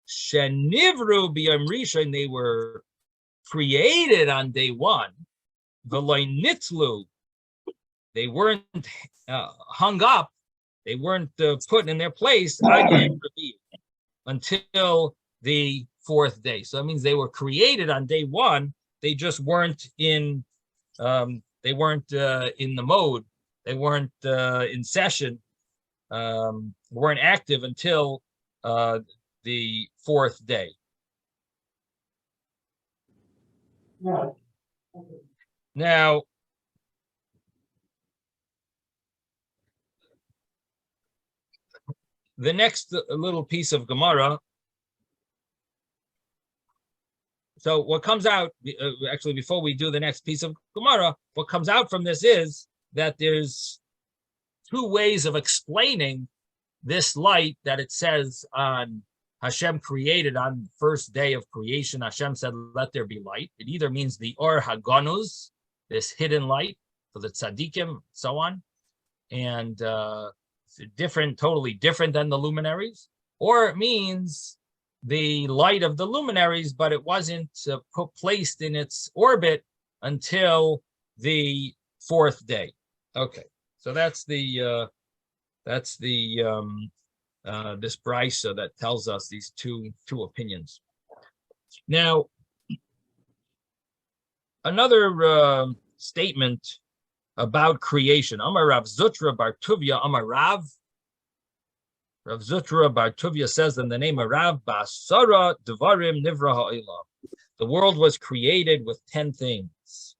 Shenivru b'yom rishon, they were created on day one. V'lo nitlu, they weren't hung up, they weren't put in their place until the fourth day. So that means they were created on day one. They just weren't in. They weren't in the mode. They weren't in session. Weren't active until the fourth day. Now, the next little piece of Gemara. So what comes out, actually, before we do the next piece of Gemara, what comes out from this is that there's two ways of explaining this light that it says on Hashem created on the first day of creation. Hashem said, let there be light. It either means the Or Haganuz, this hidden light for the tzaddikim, so on, and different, totally different than the luminaries, or it means the light of the luminaries, but it wasn't placed in its orbit until the fourth day. Okay, so that's the this brisa that tells us these two opinions. Now, another statement about creation. Amar Rav Zutra Bar Tuvia Amar Rav. Rav Zutra Bar Tuvia says in the name of Rav, Basara Devarim Nivra Ha'olam. The world was created with 10 things.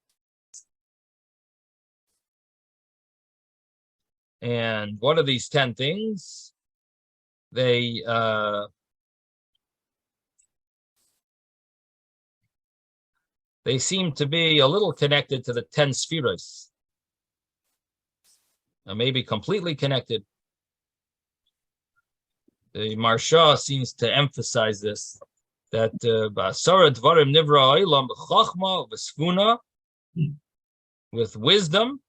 And what are these 10 things? They seem to be a little connected to the 10 spheres. Maybe completely connected. The Marsha seems to emphasize this, that Ba'asara Dvarim Nivra Ha'olam B'chachma V'sfuna, with wisdom,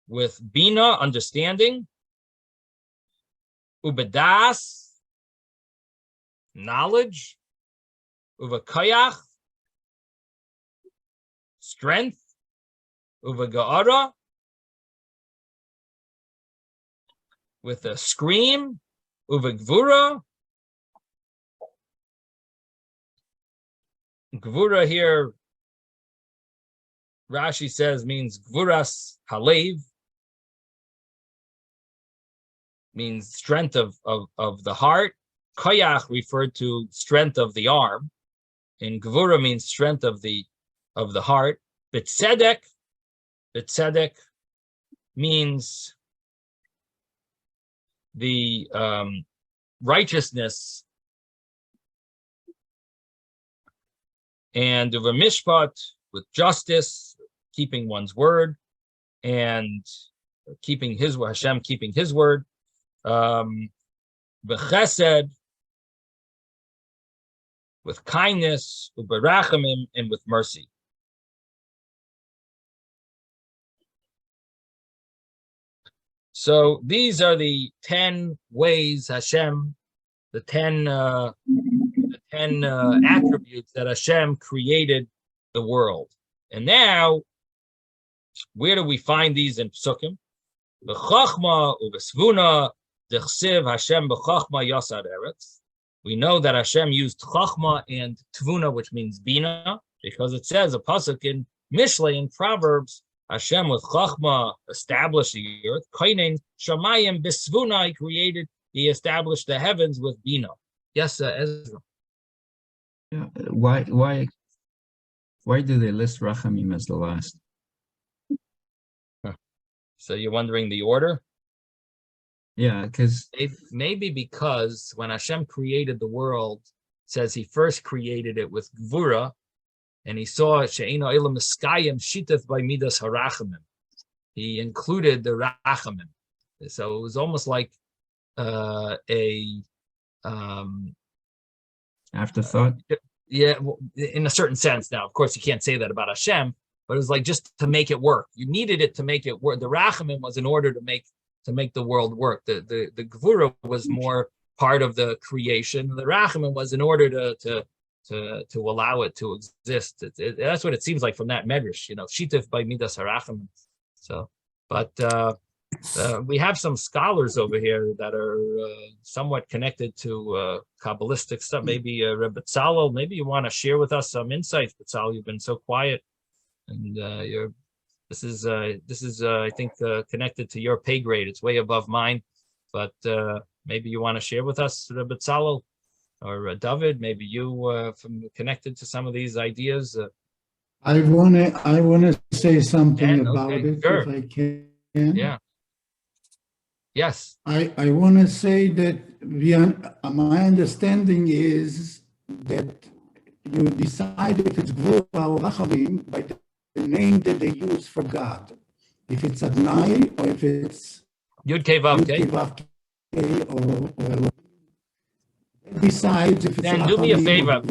with bina, understanding, ubedas, knowledge, uvekayach, strength, uvegaara, with a scream, uvegvura. Gvura here, Rashi says, means gvuras halev, means strength of the heart. Koyach referred to strength of the arm, and gvura means strength of the heart. B'tzedek means the righteousness, and of a mishpat, with justice, keeping one's word, and keeping his Hashem, keeping his word. B'chesed, with kindness, u'berachamim, and with mercy. So these are the 10 ways Hashem, the 10 attributes that Hashem created the world. And now, where do we find these in Psukim? B'chachma u'b'svuna d'chsiv Hashem b'chachma yasad eretz. We know that Hashem used chachma and tvuna, which means bina, because it says a pasuk in Mishlei in Proverbs, Hashem with chachma established the earth. Kainin shamayim b'svuna, he established the heavens with bina. Yes, Ezra. Yeah. Why do they list Rachamim as the last? So you're wondering the order? Yeah, because Maybe because when Hashem created the world, it says he first created it with Gvura, and he saw She'eino Elam Miskayim Shitef by Midas Harachamim. He included the Rachamim. So it was almost like a afterthought. Yeah, in a certain sense. Now, of course, you can't say that about Hashem, but it was like just to make it work. You needed it to make it work. The Rachamim was in order to make the world work. The Gvura was more part of the creation. The Rachamim was in order to allow it to exist. That's what it seems like from that medrash. Shitif by Midas Harachamim. So, but we have some scholars over here that are somewhat connected to Kabbalistic stuff. Maybe Rebbe Tzalel, maybe you want to share with us some insights. Tzalel, you've been so quiet, and this is I think connected to your pay grade. It's way above mine, but maybe you want to share with us, Rebbe Tzalel or David. Maybe you connected to some of these ideas. I wanna say something about it, sure. if I can. Yeah. Yes. I want to say that my understanding is that you decide if it's Gvura or Rachamim by the name that they use for God. If it's Adonai or if it's Yud Kei Vav Kei. Or besides if it's Dan, do me a favor.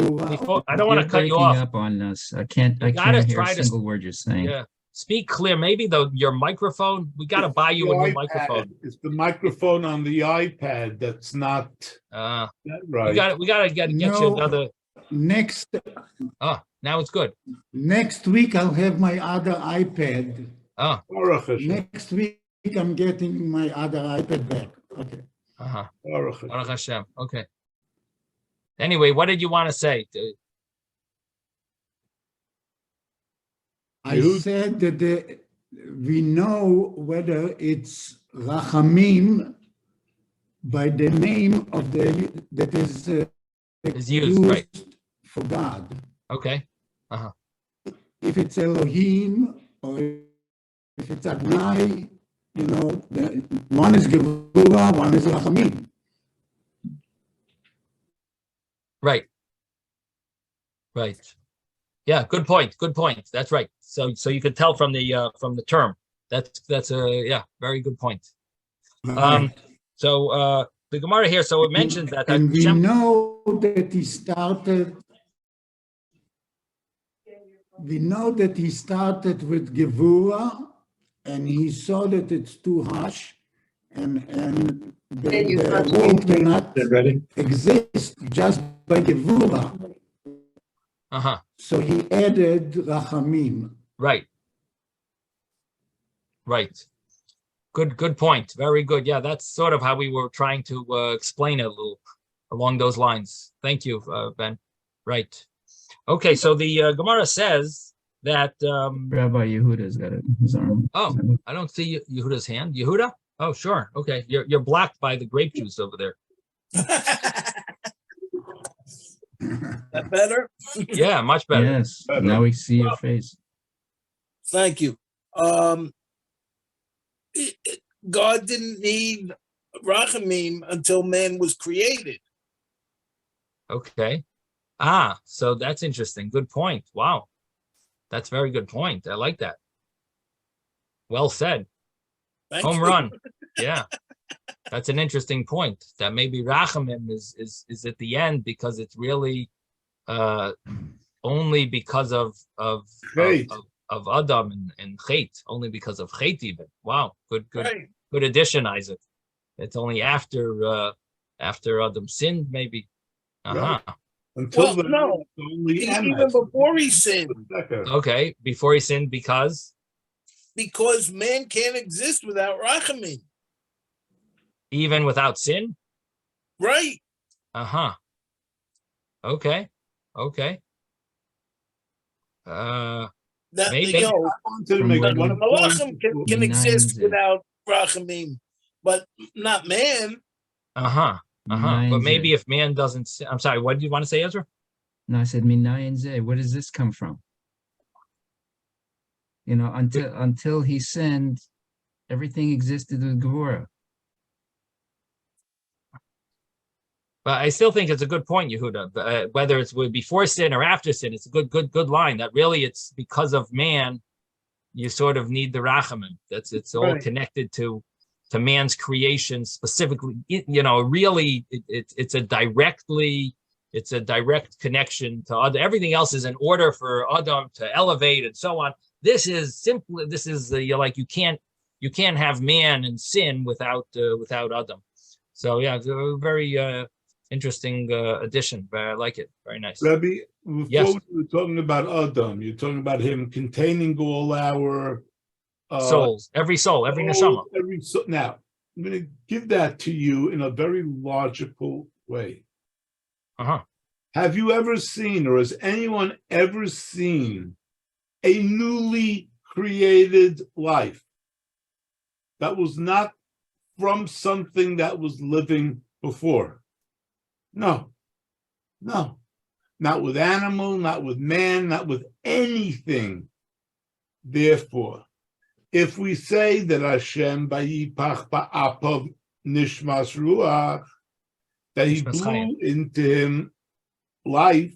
I don't want to cut you off. Up on us. I can't hear a single word you're saying. Yeah. Speak clear. Maybe your microphone. We got to buy you a new microphone. It's the microphone on the iPad that's not that right. We got to get you another. Next. Now it's good. Next week I'll have my other iPad. Next week I'm getting my other iPad back. Okay. Baruch Hashem. Okay. Anyway, what did you want to say? I said that we know whether it's Rachamim by the name of that is used right for God. Okay. If it's Elohim or if it's Adonai, one is Gevurah, one is Rachamim. Right. Yeah, good point. That's right. So you could tell from the term. That's a very good point. So the Gemara here, so it mentions that and we know that he started. We know that he started with Gevurah, and he saw that it's too harsh, and the world cannot exist just by Gevurah. So he added Rachamim. Right. Good point. Very good. Yeah, that's sort of how we were trying to explain it a little along those lines. Thank you, Ben. Right. Okay, so the Gemara says that Rabbi Yehuda's got his arm. Oh, I don't see Yehuda's hand. Yehuda? Oh, sure. Okay, you're blocked by the grape juice over there. That better? Yeah, much better. Yes. Now we see your face. Thank you. God didn't need Rachamim until man was created. Okay. So that's interesting. Good point. Wow. That's a very good point. I like that. Well said. Home run. Yeah. That's an interesting point. That maybe Rachamim is at the end because it's really only because of Adam and Chet, only because of Chet even. Wow. Good addition, Isaac. It's only after Adam sinned, maybe. Until then, no. Even before he sinned. Okay, before he sinned, because man can't exist without Rachamim. Even without sin? Right. Okay. Maybe. Malachim can exist without Rachamim, but not man. But maybe if man doesn't, I'm sorry, what did you want to say, Ezra? No, I said Minayin Zeh. Where does this come from? Until he sinned, Everything existed with Gevura. But I still think it's a good point, Yehuda. Whether it's before sin or after sin, it's a good line. That really, it's because of man, you sort of need the rachamim. It's all Right. connected to man's creation specifically. Really, it's a direct connection to other. Everything else is in order for Adam to elevate and so on. This is like you can't have man and sin without Adam. So yeah, it's a very interesting addition. But I like it. Very nice. Rabbi, before Yes. we were talking about Adam, you're talking about him containing all our Souls, every soul, every soul, neshama. every soul. Now, I'm going to give that to you in a very logical way. Uh-huh. Have you ever seen, or has anyone ever seen, a newly created life that was not from something that was living before? No. Not with animal, not with man, not with anything. Therefore, if we say that Hashem Vayipach Ba'apav Nishmas Ruach, that he Nishmas blew Chayim. into him life,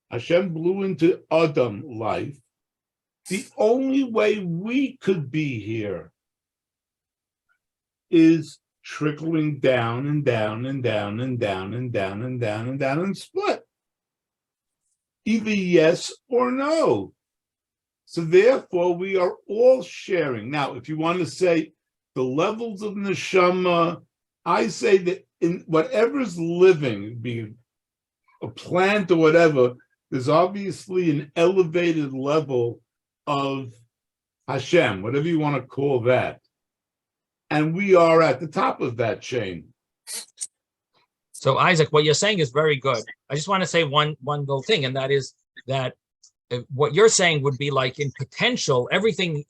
Hashem blew into Adam life, the only way we could be here is trickling down and down and down and down and down and down and down and split. Either yes or no. So therefore, we are all sharing. Now, if you want to say the levels of neshama, I say that in whatever's living, be it a plant or whatever, there's obviously an elevated level of Hashem, whatever you want to call that. And we are at the top of that chain. So Isaac, what you're saying is very good. I just want to say one little thing, and that is that what you're saying would be like in potential, everything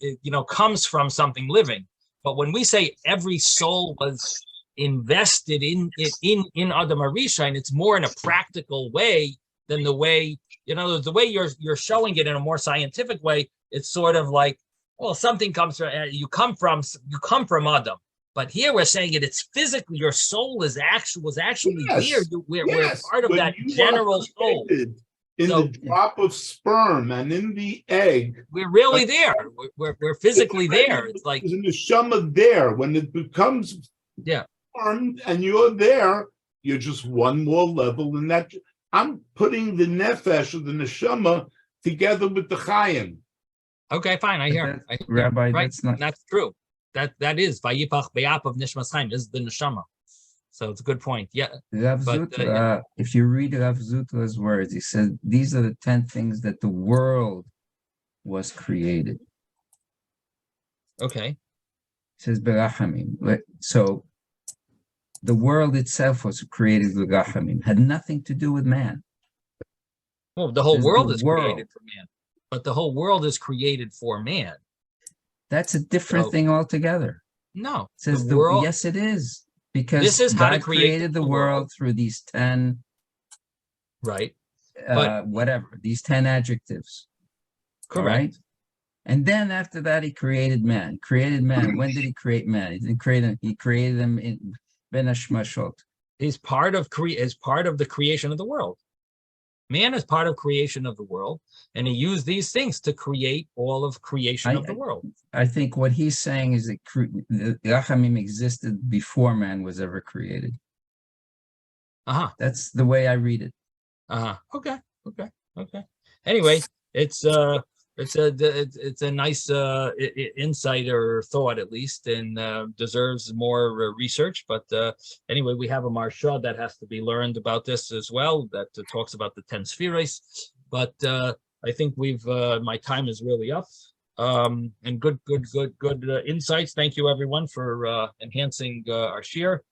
comes from something living. But when we say every soul was invested in Adam Arishain, it's more in a practical way than the way the way you're showing it in a more scientific way. It's sort of like, well, something comes from you come from Adam. But here we're saying it's physically, your soul was actually Yes, there. We're yes. part of When that you general are soul. created in So- the drop of sperm and in the egg, We're really there. We're physically there. It's like, there's a neshama there. When it becomes yeah. formed and you're there, you're just one more level in that. I'm putting the nefesh or the neshama together with the chayim. Okay, fine. I hear. Rabbi, Right. that's not. That's true. That is Vayipach Be'ap of Nishmas Chaim is the neshama. So it's a good point. Yeah. Rav But, Zutra, if you read Rav Zutra's words, he said these are the 10 things that the world was created. Okay. He says Berachamim. So the world itself was created with Rachamim, had nothing to do with man. Well, the whole Says world the is world. created for man, but the whole world is created for man. That's a different So- thing altogether. No, It says the world. yes, it is. Because This is how to God create created the the world world. through these 10 Right. But- these 10 adjectives. All Correct. right? And then after that, he created man. When did he create man? He didn't create him. He created him in Ben Hashmashot. Is part of the creation of the world. Man is part of creation of the world, and he used these things to create all of creation of the world. I think what he's saying is that the Rachamim existed before man was ever created. Uh-huh. That's the way I read it. Uh-huh. Okay. Anyway, it's a nice insight or thought, at least, and deserves more research. But anyway, we have a marsha that has to be learned about this as well, that talks about the 10 spheres. But I think my time is really up. And good insights. Thank you, everyone, for enhancing our share.